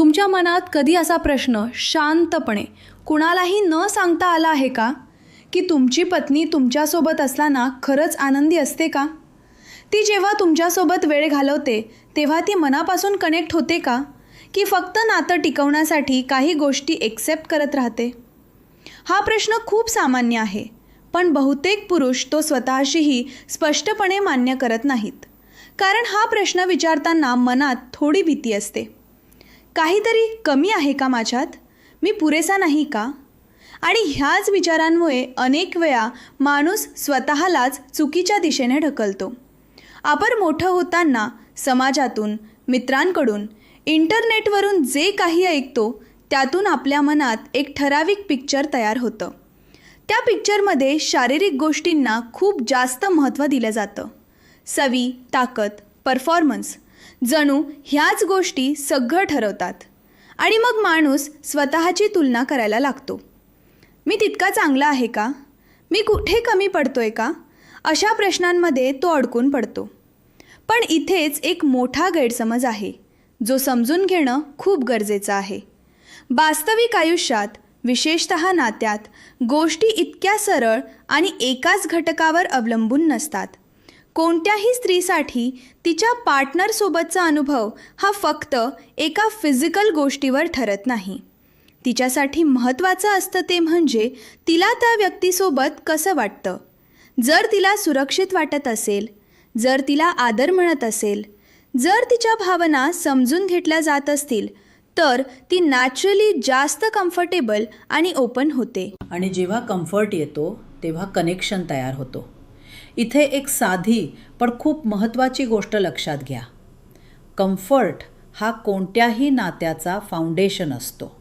तुमच्या मनात कधी असा प्रश्न शांतपणे कुणालाही न सांगता आला आहे का, की तुमची पत्नी तुमच्यासोबत असताना खरंच आनंदी असते का? ती जेव्हा तुमच्यासोबत वेळ घालवते तेव्हा ती मनापासून कनेक्ट होते का, की फक्त नातं टिकवण्यासाठी काही गोष्टी एक्सेप्ट करत राहते? हा प्रश्न खूप सामान्य आहे, पण बहुतेक पुरुष तो स्वतःशीही स्पष्टपणे मान्य करत नाहीत. कारण हा प्रश्न विचारताना मनात थोडी भीती असते. काहीतरी कमी आहे का माझ्यात? मी पुरेसा नाही का? आणि ह्याच विचारांमुळे अनेक वेळा माणूस स्वतःलाच चुकीच्या दिशेने ढकलतो. आपण मोठं होताना समाजातून, मित्रांकडून, इंटरनेटवरून जे काही ऐकतो त्यातून आपल्या मनात एक ठराविक पिक्चर तयार होतं. त्या पिक्चरमध्ये शारीरिक गोष्टींना खूप जास्त महत्त्व दिलं जातं. सवी, ताकद, परफॉर्मन्स, जणू ह्याच गोष्टी सगळं ठरवतात. आणि मग माणूस स्वतःची तुलना करायला लागतो. मी तितका चांगला आहे का? मी कुठे कमी पडतोय का? अशा प्रश्नांमध्ये तो अडकून पडतो. पण इथेच एक मोठा गैरसमज आहे, जो समजून घेणं खूप गरजेचं आहे. वास्तविक आयुष्यात, विशेषतः नात्यात, गोष्टी इतक्या सरळ आणि एकाच घटकावर अवलंबून नसतात. कोणत्याही स्त्रीसाठी तिच्या पार्टनरसोबतचा अनुभव हा फक्त एका फिजिकल गोष्टीवर ठरत नाही. तिच्यासाठी महत्त्वाचं असतं ते म्हणजे तिला त्या व्यक्तीसोबत कसं वाटतं. जर तिला सुरक्षित वाटत असेल, जर तिला आदर मिळत असेल, जर तिच्या भावना समजून घेतल्या जात असतील, तर ती नॅचरली जास्त कम्फर्टेबल आणि ओपन होते. आणि जेव्हा कम्फर्ट येतो तेव्हा कनेक्शन तयार होतो. इथे एक साधी पण खूप महत्त्वाची गोष्ट लक्षात घ्या. कम्फर्ट हा कोणत्याही नात्याचा फाउंडेशन असतो.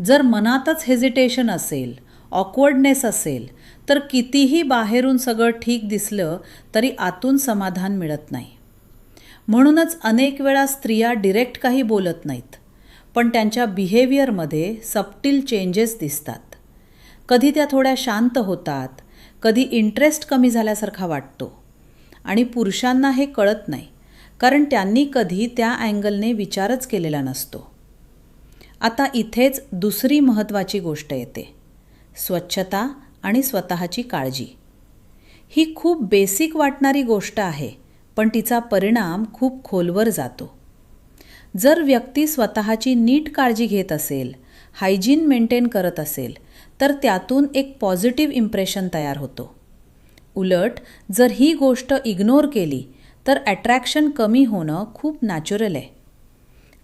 जर मनातच हेजिटेशन असेल, ऑकवर्डनेस असेल, तर कितीही बाहेरून सगळं ठीक दिसलं तरी आतून समाधान मिळत नाही. म्हणूनच अनेक वेळा स्त्रिया डिरेक्ट काही बोलत नाहीत, पण त्यांच्या बिहेवियरमध्ये सबटिल चेंजेस दिसतात. कधी त्या थोड्या शांत होतात, कधी इंटरेस्ट कमी झाल्यासारखा वाटतो. आणि पुरुषांना हे कळत नाही, कारण त्यांनी कधी त्या अँगलने विचारच केलेला नसतो. आता इथेच दुसरी महत्त्वाची गोष्ट येते, स्वच्छता आणि स्वतःची काळजी. ही खूप बेसिक वाटणारी गोष्ट आहे, पण तिचा परिणाम खूप खोलवर जातो. जर व्यक्ती स्वतःची नीट काळजी घेत असेल, हायजीन मेंटेन करत असेल, तर त्यातून एक पॉझिटिव्ह इम्प्रेशन तयार होतो. उलट जर ही गोष्ट इग्नोर केली तर अट्रॅक्शन कमी होणं खूप नॅचरल आहे.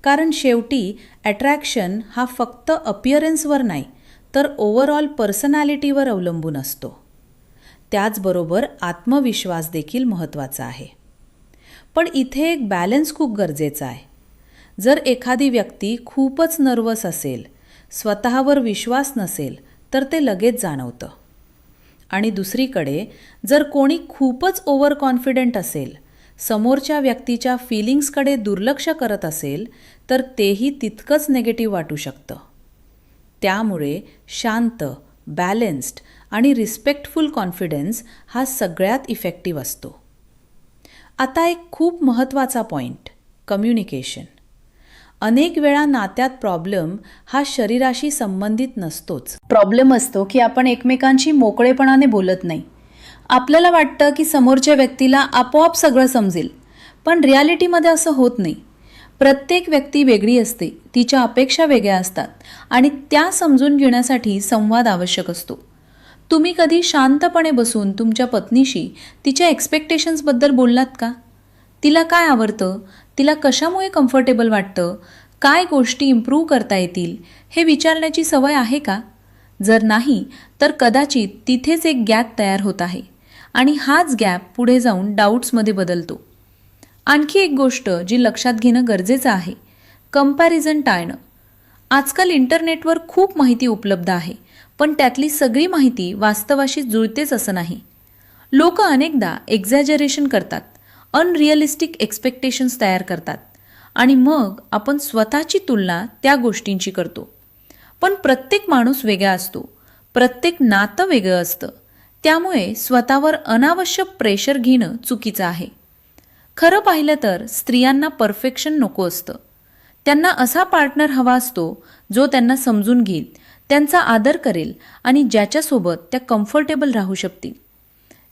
कारण शेवटी अट्रॅक्शन हा फक्त अपिअरन्सवर नाही, तर ओव्हरऑल पर्सनॅलिटीवर अवलंबून असतो. त्याचबरोबर आत्मविश्वास देखील महत्त्वाचा आहे. पण इथे एक बॅलन्स खूप गरजेचा आहे. जर एखादी व्यक्ती खूपच नर्वस असेल, स्वतःवर विश्वास नसेल, तर ते लगेच जाणवतं. आणि दुसरीकडे जर कोणी खूपच ओव्हर कॉन्फिडंट असेल, समोरच्या व्यक्तीच्या फिलिंग्सकडे दुर्लक्ष करत असेल, तर तेही तितकंच निगेटिव्ह वाटू शकतं. त्यामुळे शांत, बॅलन्स्ड आणि रिस्पेक्टफुल कॉन्फिडन्स हा सगळ्यात इफेक्टिव्ह असतो. आता एक खूप महत्त्वाचा पॉईंट, कम्युनिकेशन. अनेक वेळा नात्यात प्रॉब्लेम हा शरीराशी संबंधित नसतोच. प्रॉब्लेम असतो की आपण एकमेकांशी मोकळेपणाने बोलत नाही. आपल्याला वाटतं की समोरच्या व्यक्तीला आपोआप सगळं समजेल, पण रियालिटीमध्ये असं होत नाही. प्रत्येक व्यक्ती वेगळी असते, तिच्या अपेक्षा वेगळ्या असतात आणि त्या समजून घेण्यासाठी संवाद आवश्यक असतो. तुम्ही कधी शांतपणे बसून तुमच्या पत्नीशी तिच्या एक्सपेक्टेशन्सबद्दल बोललात का? तिला काय आवडतं? तिला कशामुळे कम्फर्टेबल वाटतं? काय गोष्टी इम्प्रूव्ह करता येतील हे विचारण्याची सवय आहे का? जर नाही, तर कदाचित तिथेच एक गॅप तयार होत आहे आणि हाच गॅप पुढे जाऊन डाऊट्समध्ये बदलतो. आणखी एक गोष्ट जी लक्षात घेणं गरजेचं आहे, कंपॅरिझन टाळणं. आजकाल इंटरनेटवर खूप माहिती उपलब्ध आहे, पण त्यातली सगळी माहिती वास्तवाशी जुळतेच असं नाही. लोक अनेकदा एक्झॅजरेशन करतात, अनरिअलिस्टिक एक्सपेक्टेशन्स तयार करतात आणि मग आपण स्वतःची तुलना त्या गोष्टींची करतो. पण प्रत्येक माणूस वेगळा असतो, प्रत्येक नातं वेगळं असतं. त्यामुळे स्वतःवर अनावश्यक प्रेशर घेणं चुकीचं आहे. खरं पाहिलं तर स्त्रियांना परफेक्शन नको असतं. त्यांना असा पार्टनर हवा असतो जो त्यांना समजून घेईल, त्यांचा आदर करेल आणि ज्याच्यासोबत त्या कम्फर्टेबल राहू शकतील.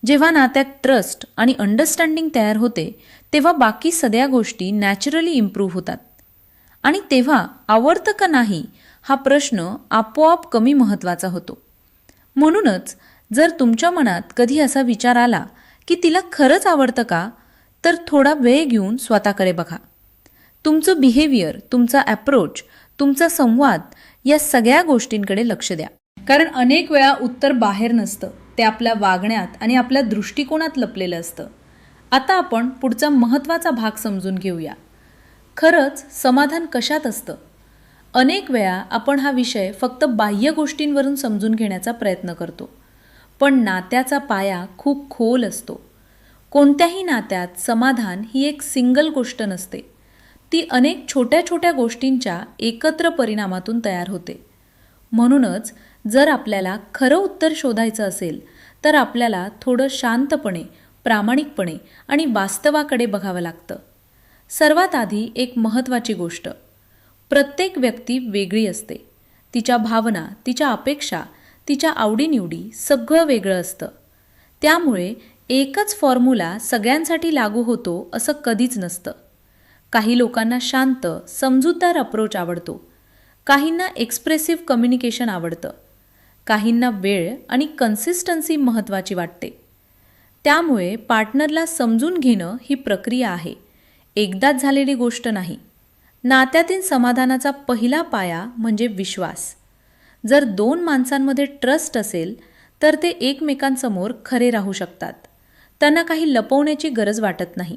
जेव्हा नात्यात ट्रस्ट आणि अंडरस्टँडिंग तयार होते तेव्हा बाकी सगळ्या गोष्टी नॅचरली इम्प्रूव्ह होतात. आणि तेव्हा आवडतं का नाही हा प्रश्न आपोआप कमी महत्त्वाचा होतो. म्हणूनच जर तुमच्या मनात कधी असा विचार आला की तिला खरंच आवडतं का, तर थोडा वेळ घेऊन स्वतःकडे बघा. तुमचं बिहेवियर, तुमचा ॲप्रोच, तुमचा संवाद या सगळ्या गोष्टींकडे लक्ष द्या. कारण अनेक वेळा उत्तर बाहेर नसतं, ते आपल्या वागण्यात आणि आपल्या दृष्टिकोनात लपलेलं असतं. आता आपण पुढचा महत्त्वाचा भाग समजून घेऊया. खरंच समाधान कशात असतं? अनेक वेळा आपण हा विषय फक्त बाह्य गोष्टींवरून समजून घेण्याचा प्रयत्न करतो, पण नात्याचा पाया खूप खोल असतो. कोणत्याही नात्यात समाधान ही एक सिंगल गोष्ट नसते, ती अनेक छोट्या छोट्या गोष्टींच्या एकत्र परिणामातून तयार होते. म्हणूनच जर आपल्याला खरं उत्तर शोधायचं असेल तर आपल्याला थोडं शांतपणे, प्रामाणिकपणे आणि वास्तवाकडे बघावं लागतं. सर्वात आधी एक महत्त्वाची गोष्ट, प्रत्येक व्यक्ती वेगळी असते. तिच्या भावना, तिच्या अपेक्षा, तिच्या आवडीनिवडी सगळं वेगळं असतं. त्यामुळे एकच फॉर्म्युला सगळ्यांसाठी लागू होतो असं कधीच नसतं. काही लोकांना शांत, समजूतदार अप्रोच आवडतो, काहींना एक्सप्रेसिव्ह कम्युनिकेशन आवडतं, काहींना वेळ आणि कन्सिस्टन्सी महत्त्वाची वाटते. त्यामुळे पार्टनरला समजून घेणं ही प्रक्रिया आहे, एकदाच झालेली गोष्ट नाही. नात्यातील समाधानाचा पहिला पाया म्हणजे विश्वास. जर दोन माणसांमध्ये ट्रस्ट असेल तर ते एकमेकांसमोर खरे राहू शकतात. त्यांना काही लपवण्याची गरज वाटत नाही.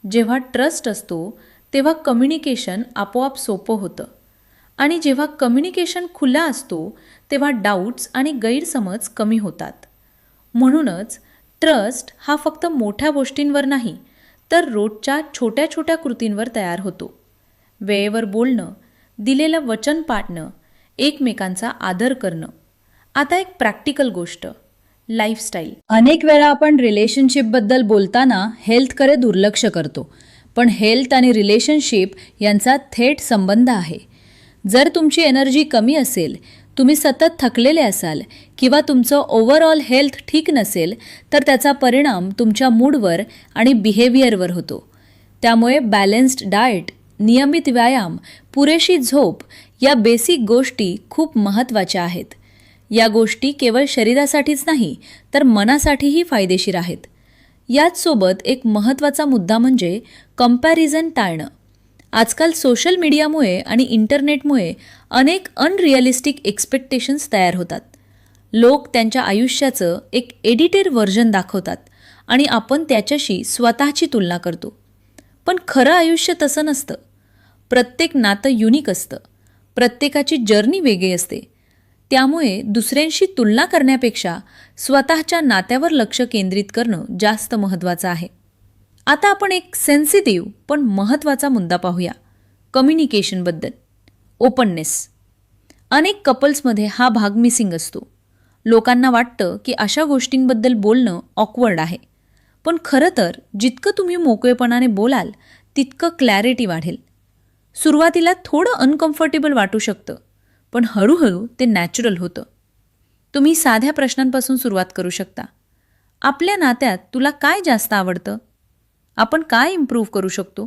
जेव्हा ट्रस्ट असतो तेव्हा कम्युनिकेशन आपोआप सोपं होतं. आणि जेव्हा कम्युनिकेशन खुला असतो तेव्हा डाऊट्स आणि गैरसमज कमी होतात. म्हणूनच ट्रस्ट हा फक्त मोठ्या गोष्टींवर नाही तर रोजच्या छोट्या छोट्या कृतींवर तयार होतो. वेळेवर बोलणं, दिलेलं वचन पाळणं, एकमेकांचा आदर करणं. आता एक प्रॅक्टिकल गोष्ट, लाईफस्टाईल. अनेक वेळा आपण रिलेशनशिपबद्दल बोलताना हेल्थकडे दुर्लक्ष करतो, पण हेल्थ आणि रिलेशनशिप यांचा थेट संबंध आहे. जर तुमची एनर्जी कमी असेल, तुम्ही सतत थकलेले असाल किंवा तुमचं ओव्हरऑल हेल्थ ठीक नसेल तर त्याचा परिणाम तुमच्या मूडवर आणि बिहेवियरवर होतो. त्यामुळे बॅलन्स्ड डाएट, नियमित व्यायाम, पुरेशी झोप या बेसिक गोष्टी खूप महत्त्वाच्या आहेत. या गोष्टी केवळ शरीरासाठीच नाही तर मनासाठीही फायदेशीर आहेत. याचसोबत एक महत्त्वाचा मुद्दा म्हणजे कंपॅरिझन टाळणं. आजकाल सोशल मीडियामुळे आणि इंटरनेटमुळे अनेक अनरिअलिस्टिक एक्सपेक्टेशन्स तयार होतात. लोक त्यांच्या आयुष्याचं एक एडिटेड व्हर्जन दाखवतात आणि आपण त्याच्याशी स्वतःची तुलना करतो. पण खरं आयुष्य तसं नसतं. प्रत्येक नातं युनिक असतं, प्रत्येकाची जर्नी वेगळी असते. त्यामुळे दुसऱ्यांशी तुलना करण्यापेक्षा स्वतःच्या नात्यावर लक्ष केंद्रित करणं जास्त महत्त्वाचं आहे. आता आपण एक सेन्सिटिव्ह पण महत्त्वाचा मुद्दा पाहूया, कम्युनिकेशनबद्दल. ओपननेस. अनेक कपल्समध्ये हा भाग मिसिंग असतो. लोकांना वाटतं की अशा गोष्टींबद्दल बोलणं ऑकवर्ड आहे. पण खरं तर जितकं तुम्ही मोकळेपणाने बोलाल तितकं क्लॅरिटी वाढेल. सुरुवातीला थोडं अनकम्फर्टेबल वाटू शकतं, पण हळूहळू ते नॅचरल होतं. तुम्ही साध्या प्रश्नांपासून सुरुवात करू शकता. आपल्या नात्यात तुला काय जास्त आवडतं? आपण काय इम्प्रूव्ह करू शकतो?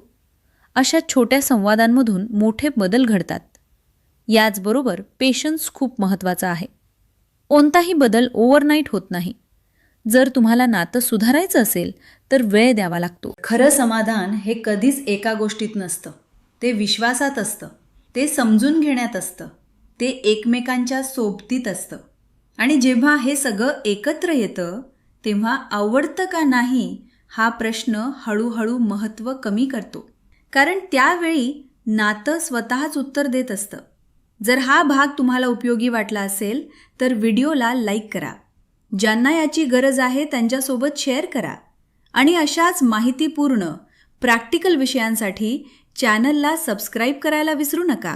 अशा छोट्या संवादांमधून मोठे बदल घडतात. याचबरोबर पेशन्स खूप महत्त्वाचा आहे. कोणताही बदल ओव्हरनाईट होत नाही. जर तुम्हाला नातं सुधारायचं असेल तर वेळ द्यावा लागतो. खरं समाधान हे कधीच एका गोष्टीत नसतं, ते विश्वासात असतं, ते समजून घेण्यात असतं, ते एकमेकांच्या सोबतीत असतं. आणि जेव्हा हे सगळं एकत्र येतं तेव्हा आवडतं का नाही हा प्रश्न हळूहळू महत्त्व कमी करतो. कारण त्यावेळी नातं स्वतःच उत्तर देत असतं. जर हा भाग तुम्हाला उपयोगी वाटला असेल तर व्हिडिओला लाईक करा. ज्यांना याची गरज आहे त्यांच्यासोबत शेअर करा. आणि अशाच माहितीपूर्ण प्रॅक्टिकल विषयांसाठी चॅनलला सबस्क्राईब करायला विसरू नका.